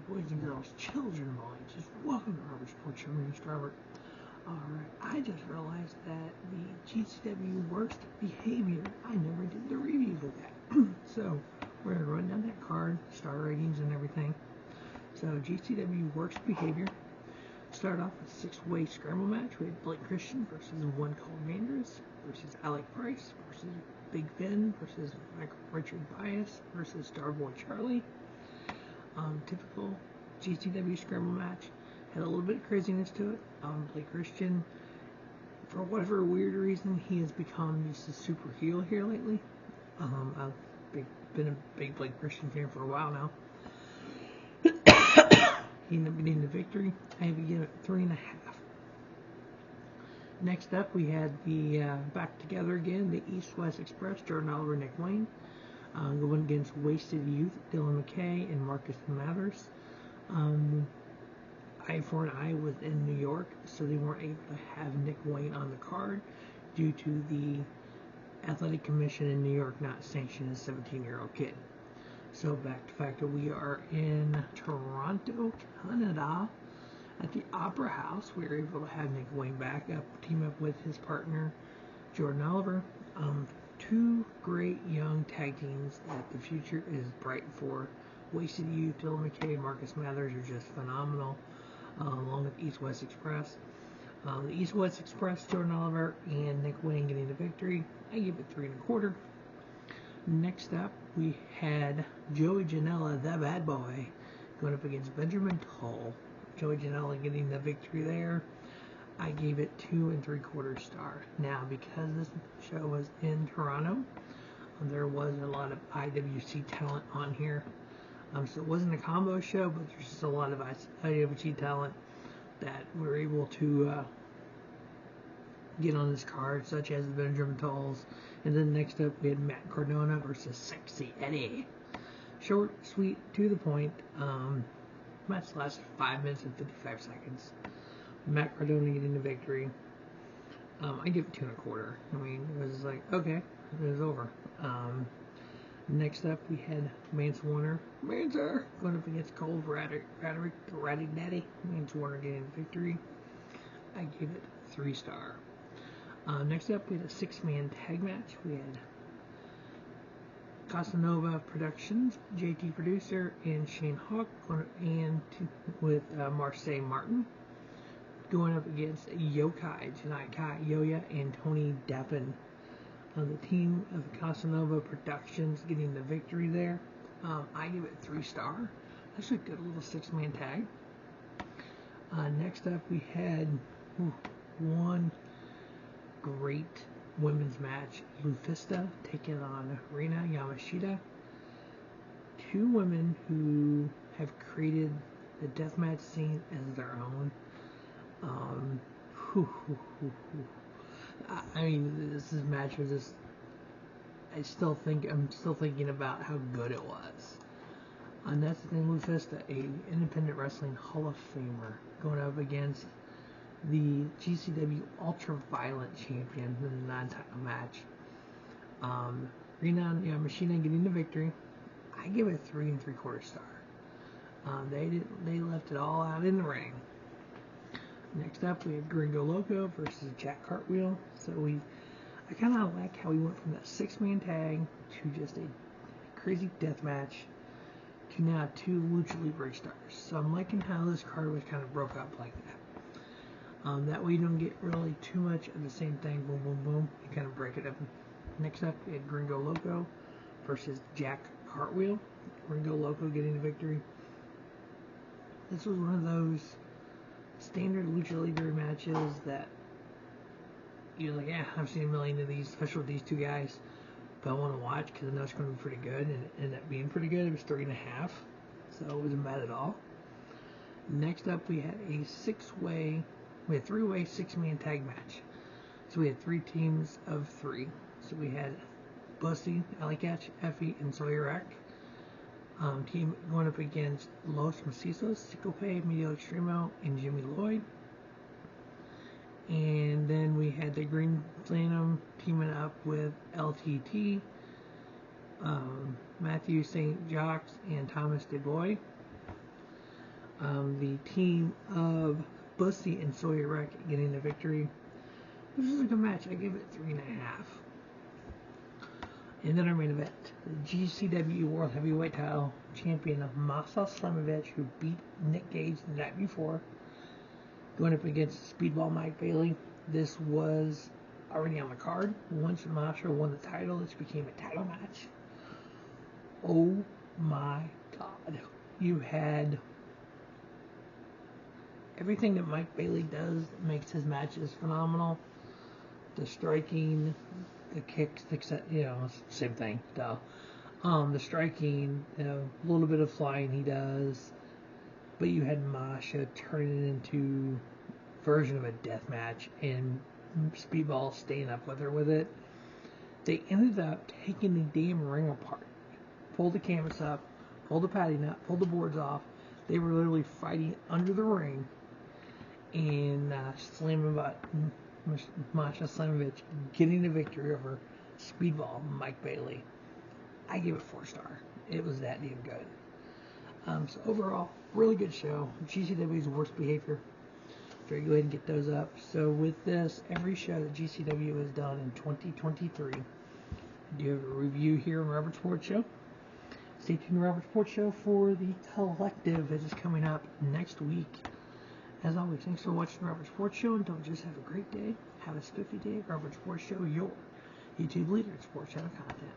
boys and girls, children of all ages, welcome to Robert Sports Show. My name's Robert. Alright, I just realized that the GCW worst behavior, I never did the review for that. So, we're going to run down that card, star ratings and everything. So, GCW worst behavior. Start off with a 6-way scramble match. We had Blake Christian versus one called Manders versus Alec versus Big Finn versus Richard Bias versus Starboy Charlie. Typical GCW scramble match. Had a little bit of craziness to it. Blake Christian, for whatever weird reason, he has become just a super heel here lately. I've been a big Blake Christian fan for a while now. He ended up getting the victory. I have to give it 3.5. Next up, we had the back together again, the East-West Express, Jordan Oliver, Nick Wayne, going against Wasted Youth, Dyln, McKay, and Marcus Mathers. I was in New York, so they weren't able to have Nick Wayne on the card due to the Athletic Commission in New York not sanctioning a 17-year-old kid. So back to fact that we are in Toronto, Canada, at the Opera House. We were able to have Nick Wayne back up, team up with his partner, Jordan Oliver. Two great young tag teams that the future is bright for. Wasted Youth, Dyln, McKay, Marcus Mathers are just phenomenal, along with East-West Express. The East-West Express, Jordan Oliver and Nick Wayne getting the victory. I give it 3.25. Next up, we had Joey Janela, the bad boy, going up against Benjamin Tull. Joey Janela getting the victory there. I gave it 2 3/4 stars. Now, because this show was in Toronto, there was a lot of IWC talent on here. So it wasn't a combo show, but there's just a lot of IWC talent that were able to get on this card, such as the Benjamin Tulls. And then next up, we had Matt Cardona versus Sexxxy Eddy. Short, sweet, to the point. Match lasted 5 minutes and 55 seconds. Matt Cardona getting the victory. I give it 2 1/4. I mean, it was like, okay, it was over. Next up, we had Mance Warner, going up against Cole Radrick, Daddy. Mance Warner getting the victory. I give it 3 stars. Next up, we had a 6-man tag match. We had Casanova Productions, JT Producer, and Shayne Hawke, and with Marseille Martin, going up against YoKai, Janai, Yoya, and Tony Deppen. The team of Casanova Productions getting the victory there. I give it 3 stars. That's a good little 6-man tag. Next up, we had one great women's match. LuFisto taking on Rina, Yamashita. 2 women who have created the deathmatch scene as their own. I mean, this match was just. I'm still thinking about how good it was. And that's the thing, LuFisto, a independent wrestling Hall of Famer, going up against the GCW Ultra-Violent Champion in the non-title match. Rina and Yamashita getting the victory. I give it 3 3/4 stars. They left it all out in the ring. Next up, we had Gringo Loco versus Jack Cartwheel. So I kind of like how we went from that 6-man tag to just a crazy death match to now 2 Lucha Libre stars. So I'm liking how this card was kind of broke up like that. That way you don't get really too much of the same thing, boom, boom, boom. You kind of break it up. Next up, we had Gringo Loco versus Jack Cartwheel. Gringo Loco getting the victory. This was one of those standard Lucha Libre matches that you're like, yeah, I've seen a million of these, especially with these 2 guys, but I want to watch because I know it's going to be pretty good, and it ended up being pretty good. It was 3.5, so it wasn't bad at all. Next up, we had a 3-way 6-man tag match. So we had 3 teams of 3. So we had Bussy, Alec, Effie, and Sawyer. Team going up against Los Macizos, Sicope, Medio Extremo, and Jimmy Lloyd. And then we had the Green Phantom teaming up with LTT, Matthew St-Jacques, and Thomas DeBoy. The team of Bussy and Sawyer Wreck getting the victory. This was a good match. I give it 3.5. And then our main event, the GCW World Heavyweight Title Champion of Masa Slamovich, who beat Nick Gage the night before, going up against Speedball Mike Bailey. This was already on the card. Once Masha won the title, this became a title match. Oh my God. You had everything that Mike Bailey does that makes his matches phenomenal. The striking, the kicks, same thing. Duh. The striking, a little bit of flying he does, but you had Masha turn it into version of a death match and Speedball staying up with her with it. They ended up taking the damn ring apart, pulled the canvas up, pulled the padding up, pulled the boards off. They were literally fighting under the ring and slamming about Masha Slamovich getting the victory over Speedball Mike Bailey. I give it 4-star. It was that damn good. So overall, really good show. GCW's worst behavior. Go ahead and get those up. So with this, every show that GCW has done in 2023, I do have a review here on Robert Sports Show. Stay tuned to Robert Sports Show for the collective that is coming up next week. As always, thanks for watching Robert Sports Show, and don't just have a great day, have a spiffy day. Robert Sports Show, your YouTube leader in sports channel content.